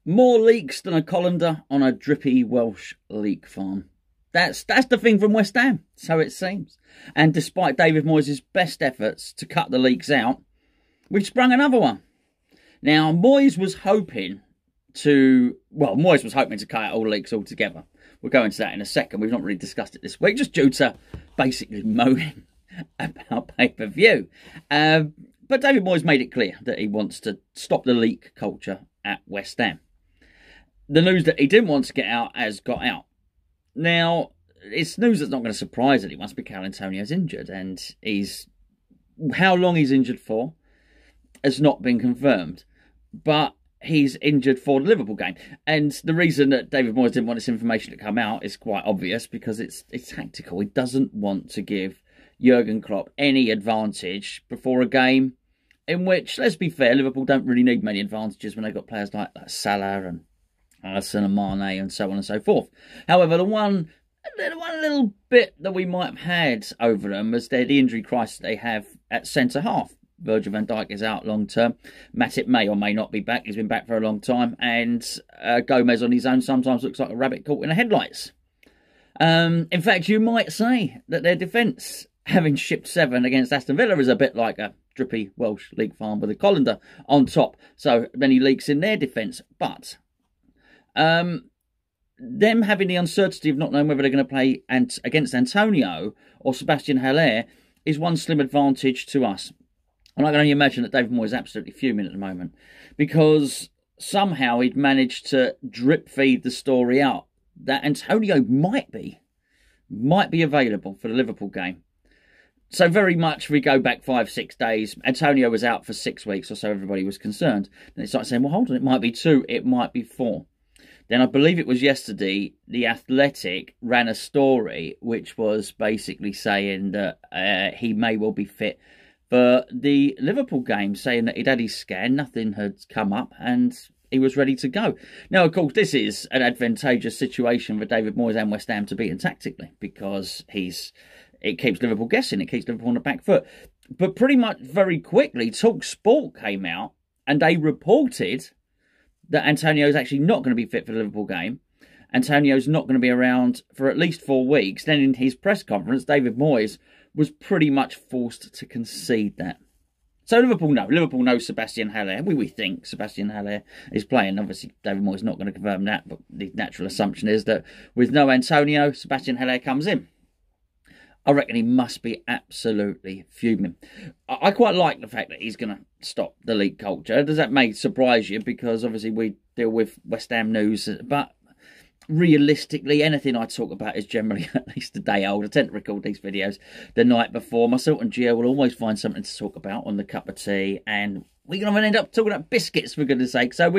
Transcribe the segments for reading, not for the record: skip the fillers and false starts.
More leaks than a colander on a drippy Welsh leek farm. That's the thing from West Ham, so it seems. And despite David Moyes' best efforts to cut the leaks out, we've sprung another one. Now, Moyes was hoping to cut out all leaks altogether. We'll go into that in a second. We've not really discussed it this week, just due to basically moaning about pay-per-view. But David Moyes made it clear that he wants to stop the leak culture at West Ham. The news that he didn't want to get out has got out. Now, it's news that's not going to surprise anyone because Antonio's injured, and how long he's injured for has not been confirmed. But he's injured for the Liverpool game. And the reason that David Moyes didn't want this information to come out is quite obvious, because it's tactical. He doesn't want to give Jurgen Klopp any advantage before a game in which, let's be fair, Liverpool don't really need many advantages when they've got players like Salah and Alisson and Mane and so on and so forth. However, the one little bit that we might have had over them was the injury crisis they have at centre-half. Virgil van Dijk is out long-term. Matip may or may not be back. He's been back for a long time. And Gomez on his own sometimes looks like a rabbit caught in the headlights. In fact, you might say that their defence, having shipped 7 against Aston Villa, is a bit like a drippy Welsh league farm with a colander on top. So many leaks in their defence. But them having the uncertainty of not knowing whether they're going to play against Antonio or Sebastian Haller is one slim advantage to us. And I can only imagine that David Moyes is absolutely fuming at the moment, because somehow he'd managed to drip feed the story out that Antonio might be available for the Liverpool game. So very much, if we go back 5-6 days, Antonio was out for 6 weeks or so, everybody was concerned. Then it started saying, well, hold on, it might be 2, it might be 4. Then I believe it was yesterday, The Athletic ran a story which was basically saying that he may well be fit for the Liverpool game, saying that he'd had his scan, nothing had come up, and he was ready to go. Now, of course, this is an advantageous situation for David Moyes and West Ham to beat him tactically, because it keeps Liverpool guessing, it keeps Liverpool on the back foot. But pretty much very quickly, TalkSport came out and they reported that Antonio's actually not going to be fit for the Liverpool game. Antonio's not going to be around for at least 4 weeks. Then in his press conference, David Moyes was pretty much forced to concede that. So Liverpool know Sebastian Haller. We think Sebastian Haller is playing. Obviously, David Moyes is not going to confirm that, but the natural assumption is that with no Antonio, Sebastian Haller comes in. I reckon he must be absolutely fuming. I quite like the fact that he's going to stop the league culture. Does that may surprise you, because obviously we deal with West Ham news, but realistically, anything I talk about is generally at least a day old. I tend to record these videos the night before. Myself and Gio will always find something to talk about on the cup of tea, and we're going to end up talking about biscuits, for goodness sake. So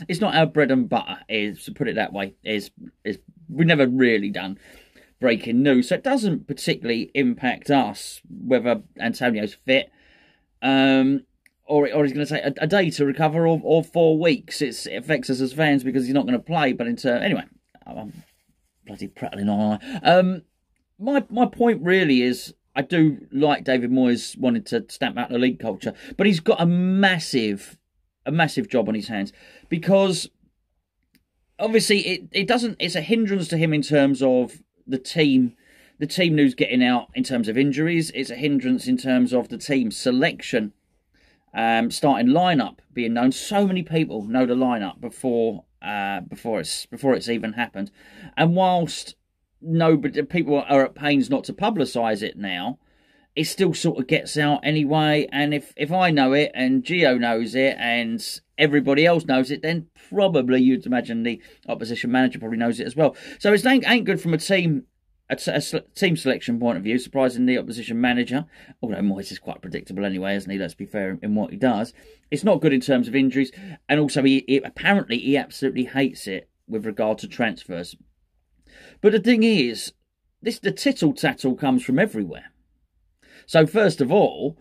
it's not our bread and butter, to put it that way. We've never really done breaking news, so it doesn't particularly impact us whether Antonio's fit, or he's going to take a day to recover, or 4 weeks. It affects us as fans because he's not going to play. But anyway, I'm bloody prattling on. My point really is, I do like David Moyes wanted to stamp out the league culture, but he's got a massive job on his hands, because obviously it's a hindrance to him in terms of the team news getting out in terms of injuries. It's a hindrance in terms of the team selection, starting lineup being known. So many people know the lineup before it's even happened. And whilst people are at pains not to publicise it now, it still sort of gets out anyway. And if I know it and Gio knows it and everybody else knows it, then probably you'd imagine the opposition manager probably knows it as well. So it ain't good from a team selection point of view, surprising the opposition manager, although Moyes is quite predictable anyway, isn't he? Let's be fair in what he does. It's not good in terms of injuries, and also apparently he absolutely hates it with regard to transfers. But the thing is, the tittle-tattle comes from everywhere. So first of all,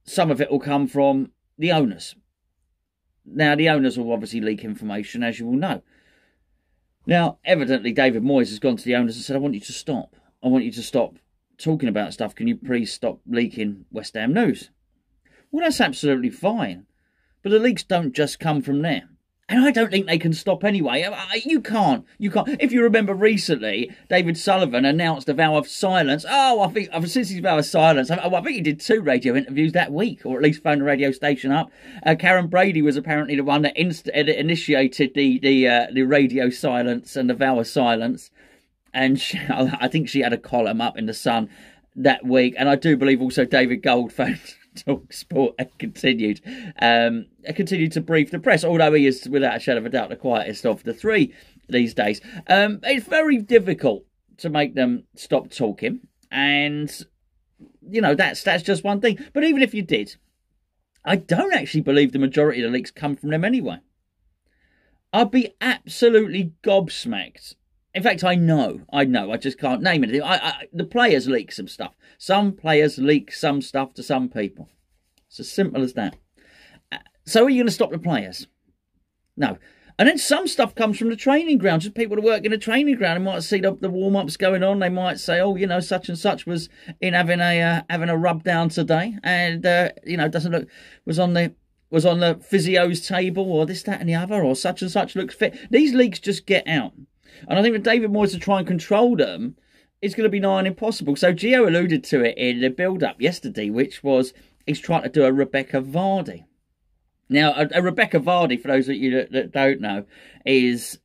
some of it will come from the owners. Now, the owners will obviously leak information, as you will know. Now, evidently, David Moyes has gone to the owners and said, I want you to stop. I want you to stop talking about stuff. Can you please stop leaking West Ham news? Well, that's absolutely fine. But the leaks don't just come from there. And I don't think they can stop anyway. You can't. If you remember recently, David Sullivan announced a vow of silence. Oh, I think since his vow of silence, I think he did 2 radio interviews that week, or at least phoned the radio station up. Karen Brady was apparently the one that initiated the radio silence and the vow of silence. And I think she had a column up in the Sun that week. And I do believe also David Gold phoned Talk Sport and continued to brief the press, although he is without a shadow of a doubt the quietest of the 3 these days. It's very difficult to make them stop talking, and that's just one thing. But even if you did, I don't actually believe the majority of the leaks come from them anyway. I'd be absolutely gobsmacked. In fact, I know. I just can't name anything. The players leak some stuff. Some players leak some stuff to some people. It's as simple as that. So are you going to stop the players? No. And then some stuff comes from the training ground. Just people that work in a training ground. They might see the warm-ups going on. They might say, oh, such and such was in having a rub down today. And, doesn't look, was on the physio's table, or this, that and the other, or such and such looks fit. These leaks just get out. And I think with David Moyes to try and control them, it's going to be nigh on impossible. So Gio alluded to it in the build-up yesterday, which was he's trying to do a Rebecca Vardy. Now, a Rebecca Vardy, for those of you that don't know, is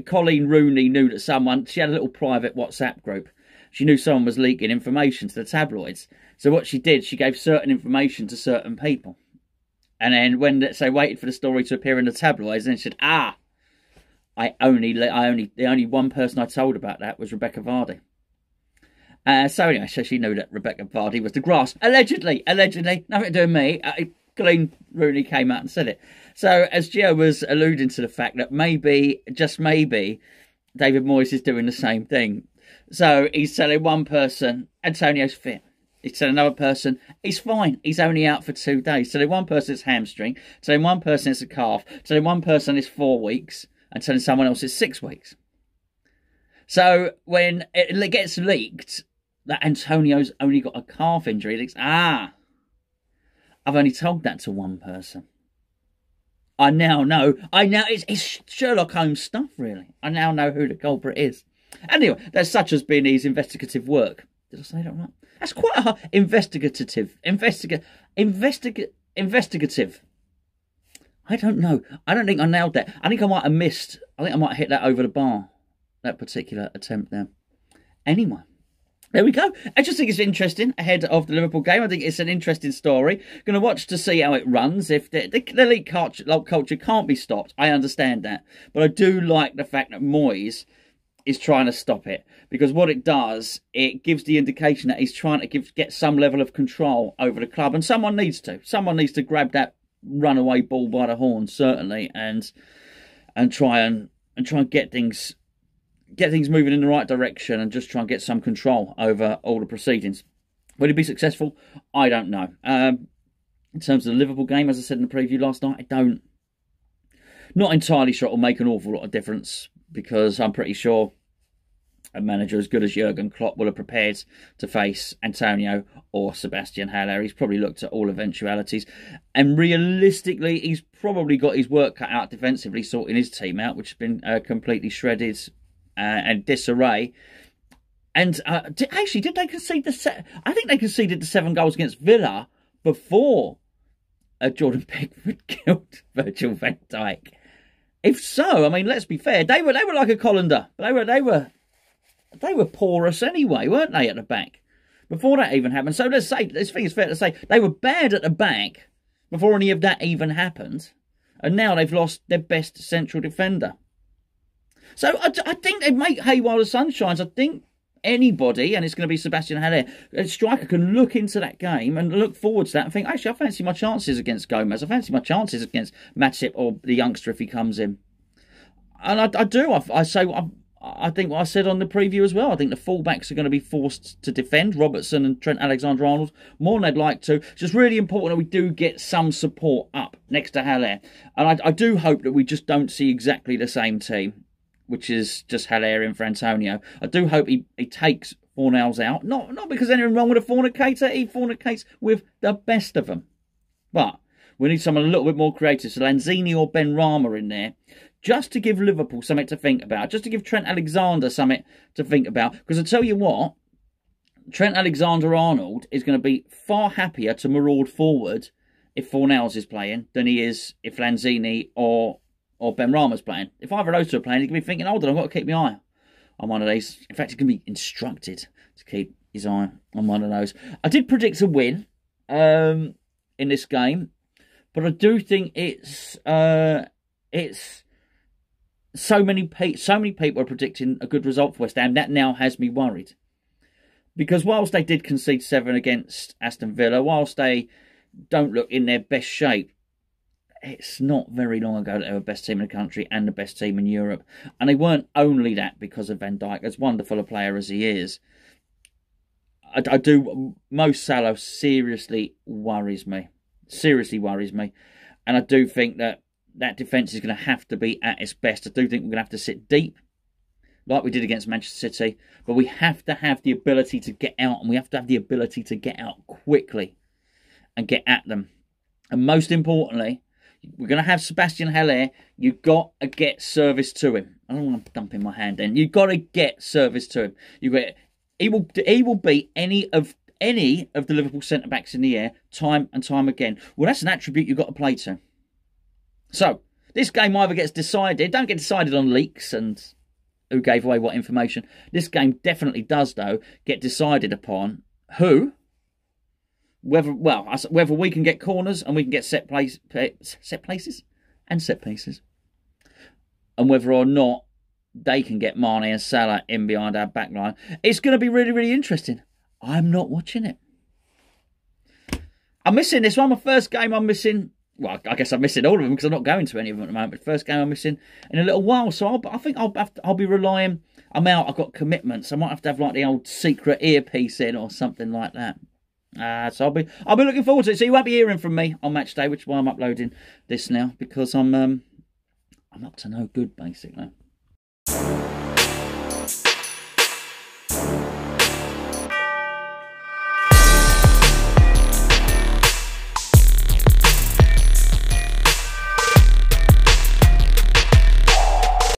Colleen Rooney knew that she had a little private WhatsApp group. She knew someone was leaking information to the tabloids. So what she did, she gave certain information to certain people. And then when they waited for the story to appear in the tabloids, then she said, the only one person I told about that was Rebecca Vardy. So anyway, she knew that Rebecca Vardy was the grass. Allegedly, nothing to do with me. Colleen Rooney came out and said it. So as Gio was alluding to the fact that maybe, just maybe, David Moyes is doing the same thing. So he's telling one person, Antonio's fit. He's telling another person, he's fine. He's only out for 2 days. Telling one person it's hamstring. Telling one person it's a calf. Telling one person it's 4 weeks. And telling someone else it's 6 weeks. So when it gets leaked that Antonio's only got a calf injury, he thinks, I've only told that to one person. I now know. It's Sherlock Holmes stuff, really. I now know who the culprit is. Anyway, that's such as been his investigative work. Did I say that right? That's quite a hard investigative. I don't know. I don't think I nailed that. I think I might have missed. I think I might have hit that over the bar, that particular attempt there. Anyway, there we go. I just think it's interesting ahead of the Liverpool game. I think it's an interesting story. Going to watch to see how it runs. If the elite culture can't be stopped, I understand that. But I do like the fact that Moyes is trying to stop it. Because what it does, it gives the indication that he's trying to get some level of control over the club. And someone needs to. Someone needs to grab that runaway ball by the horns, certainly, and try and get things moving in the right direction, and just try and get some control over all the proceedings. Will it be successful? I don't know. In terms of the Liverpool game, as I said in the preview last night, not entirely sure it'll make an awful lot of difference, because I'm pretty sure a manager as good as Jurgen Klopp will have prepared to face Antonio or Sebastian Haller. He's probably looked at all eventualities, and realistically, he's probably got his work cut out defensively, sorting his team out, which has been completely shredded and disarray. And did they concede I think they conceded the 7 goals against Villa before Jordan Pickford killed Virgil van Dijk. If so, I mean, let's be fair, they were like a colander. They were porous anyway, weren't they, at the back? Before that even happened. So let's think it's fair to say they were bad at the back before any of that even happened. And now they've lost their best central defender. So I think they make hay while the sun shines. I think anybody, and it's going to be Sebastian Haller, a striker, can look into that game and look forward to that and think, actually, I fancy my chances against Gomez. I fancy my chances against Matip or the youngster if he comes in. And I do. I think what I said on the preview as well. I think the fullbacks are going to be forced to defend, Robertson and Trent Alexander-Arnold, more than they'd like to. It's just really important that we do get some support up next to Haller. And I do hope that we just don't see exactly the same team, which is just Haller in for Antonio. I do hope he takes Fornals out. Not because anything wrong with a fornicator. He fornicates with the best of them. But We need someone a little bit more creative. So Lanzini or Ben Rama in there, just to give Liverpool something to think about, just to give Trent Alexander something to think about. Because I tell you what, Trent Alexander-Arnold is going to be far happier to maraud forward if Fornals is playing than he is if Lanzini or Ben Rama's playing. If either of those two are playing, he's going to be thinking, hold on, I've got to keep my eye on one of these. In fact, he's going to be instructed to keep his eye on one of those. I did predict a win in this game, but I do think it's so many people are predicting a good result for West Ham. That now has me worried, because whilst they did concede 7 against Aston Villa, whilst they don't look in their best shape, it's not very long ago that they were the best team in the country and the best team in Europe. And they weren't only that because of Van Dijk, as wonderful a player as he is. I do. Mo Salah seriously worries me. Seriously worries me. And I do think that defence is going to have to be at its best. I do think we're going to have to sit deep, like we did against Manchester City. But we have to have the ability to get out, and we have to have the ability to get out quickly and get at them. And most importantly, we're going to have Sebastian Haller. You've got to get service to him. I don't want to dump in my hand then. You've got to get service to him. He will beat any of the Liverpool centre-backs in the air time and time again. Well, that's an attribute you've got to play to. So, this game either gets decided, don't get decided on leaks and who gave away what information. This game definitely does, though, get decided upon whether we can get corners and we can get set places, and whether or not they can get Mane and Salah in behind our back line. It's going to be really, really interesting. I'm not watching it. I'm missing this one. My first game I'm missing. Well, I guess I'm missing all of them because I'm not going to any of them at the moment. But first game I'm missing in a little while. So I think I'll be relying. I'm out. I've got commitments. I might have to have like the old secret earpiece in or something like that. So I'll be looking forward to it. So you won't be hearing from me on match day, which is why I'm uploading this now, because I'm up to no good basically.